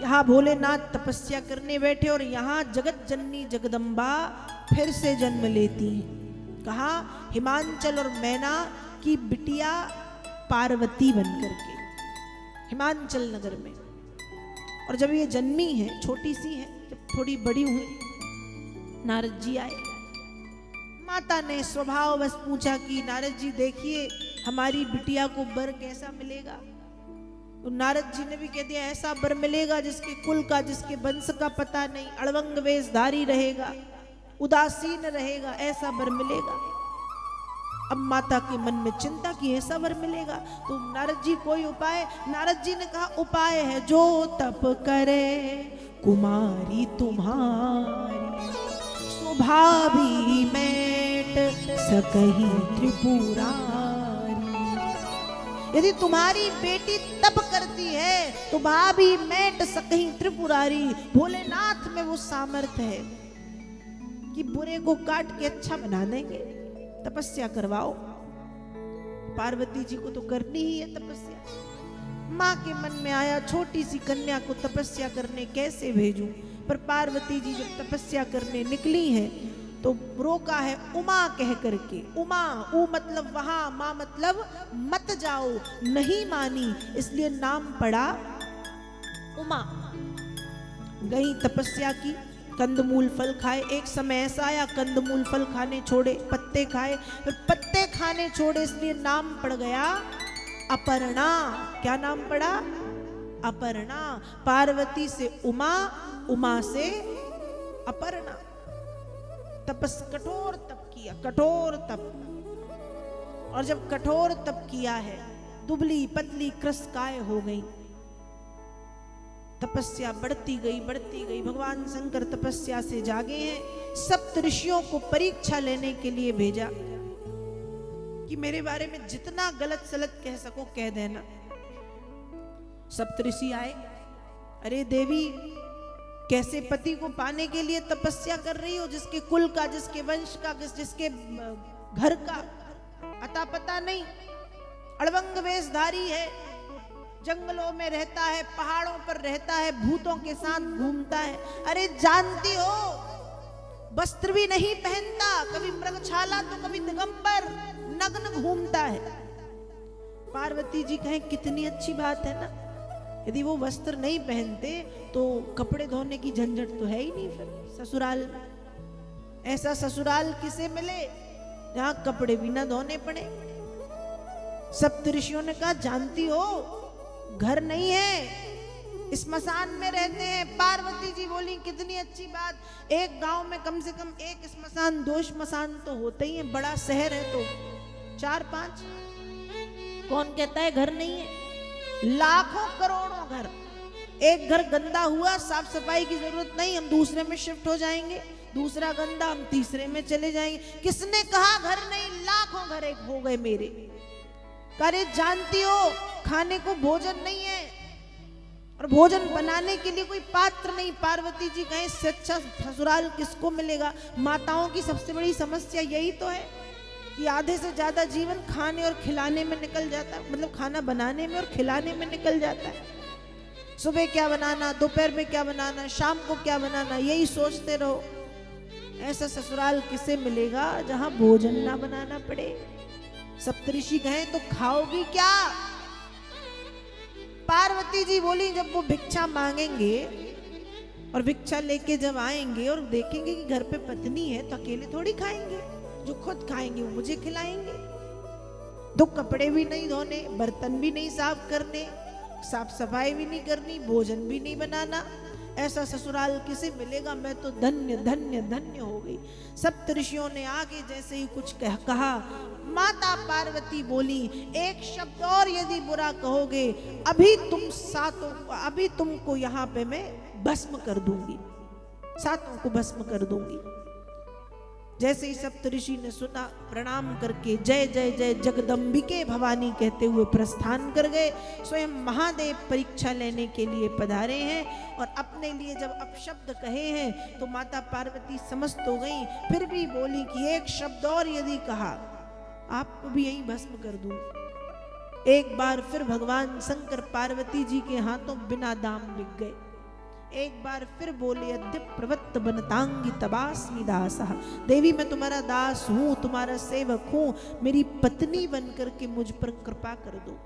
यहाँ भोलेनाथ तपस्या करने बैठे और यहाँ जगत जननी जगदम्बा फिर से जन्म लेती हैं। कहा हिमांचल और मैना की बिटिया पार्वती बनकर के हिमांचल नगर में। और जब ये जन्मी है, छोटी सी है, जब थोड़ी बड़ी हुई, नारद जी आए। माता ने स्वभाव बस पूछा कि नारद जी देखिए हमारी बिटिया को वर कैसा मिलेगा। तो नारद जी ने भी कह दिया ऐसा वर मिलेगा जिसके कुल का, जिसके वंश का पता नहीं, अड़वंग वेशधारी रहेगा, उदासीन रहेगा, ऐसा वर मिलेगा। अब माता के मन में चिंता कि ऐसा वर मिलेगा, तो नारद जी कोई उपाय। नारद जी ने कहा उपाय है, जो तप करे कुमारी तुम्हारी, स्वभावी मेट सकही त्रिपुरारी। यदि तुम्हारी बेटी तप करती है तो भाभी मेट सकही त्रिपुरारी। भोलेनाथ में वो सामर्थ्य है कि बुरे को काट के अच्छा बना देंगे। तपस्या करवाओ। पार्वती जी को तो करनी ही है तपस्या। माँ के मन में आया छोटी सी कन्या को तपस्या करने कैसे भेजूं, पर पार्वती जी जब तपस्या करने निकली हैं तो रोका है उमा कह करके। उमा, ऊ मतलब वहां, माँ मतलब मत जाओ, नहीं मानी, इसलिए नाम पड़ा उमा। गई तपस्या की, कंदमूल फल खाए। एक समय ऐसा आया कंदमूल फल खाने छोड़े, पत्ते खाए, फिर पत्ते खाने छोड़े, इसलिए नाम पड़ गया अपर्णा। क्या नाम पड़ा? अपर्णा। पार्वती से उमा, उमा से अपर्णा। तपस कठोर तप किया, कठोर तप। और जब कठोर तप किया है, दुबली पतली कृशकाय हो गई। तपस्या बढ़ती गई, बढ़ती गई। भगवान शंकर तपस्या से जागे हैं। सप्त ऋषियों को परीक्षा लेने के लिए भेजा कि मेरे बारे में जितना गलत सलत कह सको कह देना। सप्त ऋषि आए। अरे देवी, कैसे पति को पाने के लिए तपस्या कर रही हो, जिसके कुल का, जिसके वंश का, जिसके घर का अता पता नहीं, अड़वंग वेशधारी है, जंगलों में रहता है, पहाड़ों पर रहता है, भूतों के साथ घूमता है। अरे जानती हो वस्त्र भी नहीं पहनता, कभी मृगछाला तो कभी दिगंबर, नग्न घूमता है। पार्वती जी कहें कितनी अच्छी बात है ना। यदि वो वस्त्र नहीं पहनते तो कपड़े धोने की झंझट तो है ही नहीं फिर ससुराल में। ऐसा ससुराल किसे मिले जहां कपड़े भी ना धोने पड़े। सप्त ऋषियों ने कहा जानती हो घर नहीं है, स्मशान में रहते हैं। पार्वती जी बोली कितनी अच्छी बात। एक गांव में कम से कम एक स्मशान, 2 स्मशान तो होते ही हैं। बड़ा शहर है तो 4-5। कौन कहता है घर नहीं है? लाखों करोड़ों घर। एक घर गंदा हुआ, साफ सफाई की जरूरत नहीं, हम दूसरे में शिफ्ट हो जाएंगे। दूसरा गंदा, हम तीसरे में चले जाएंगे। किसने कहा घर नहीं? लाखों घर एक हो गए मेरे। अरे जानती हो खाने को भोजन नहीं है और भोजन बनाने के लिए कोई पात्र नहीं। पार्वती जी कहें इससे अच्छा ससुराल किसको मिलेगा। माताओं की सबसे बड़ी समस्या यही तो है कि आधे से ज्यादा जीवन खाने और खिलाने में निकल जाता है, मतलब खाना बनाने में और खिलाने में निकल जाता है। सुबह क्या बनाना, दोपहर में क्या बनाना, शाम को क्या बनाना, यही सोचते रहो। ऐसा ससुराल किसे मिलेगा जहां भोजन ना बनाना पड़े। सप्तऋषि कहें तो खाओगी क्या? पार्वती जी बोली जब वो भिक्षा मांगेंगे और भिक्षा लेके जब आएंगे और देखेंगे कि घर पे पत्नी है तो अकेले थोड़ी खाएंगे। जो खुद खाएंगे वो मुझे खिलाएंगे। तो कपड़े भी नहीं धोने, बर्तन भी नहीं साफ करने, साफ सफाई भी नहीं करनी, भोजन भी नहीं बनाना। ऐसा ससुराल किसे मिलेगा। मैं तो धन्य धन्य धन्य हो गई। सप्त ऋषियों ने आगे जैसे ही कुछ कहा, माता पार्वती बोली एक शब्द और यदि बुरा कहोगे अभी तुमको यहाँ पे मैं भस्म कर दूंगी, सातों को भस्म कर दूंगी। जैसे ही सप्तऋषि ने सुना, प्रणाम करके जय जय जय जगदम्बिके भवानी कहते हुए प्रस्थान कर गए। स्वयं महादेव परीक्षा लेने के लिए पधारे हैं और अपने लिए जब अपशब्द कहे हैं तो माता पार्वती समस्त हो गई। फिर भी बोली कि एक शब्द और यदि कहा आपको भी यही भस्म कर दूं। एक बार फिर भगवान शंकर पार्वती जी के हाथों बिना दाम बिक गए। एक बार फिर बोले, अद्य प्रवत्त बनतांगी तबास्मि दासः। देवी मैं तुम्हारा दास हूँ, तुम्हारा सेवक हूँ, मेरी पत्नी बनकर के मुझ पर कृपा कर दो।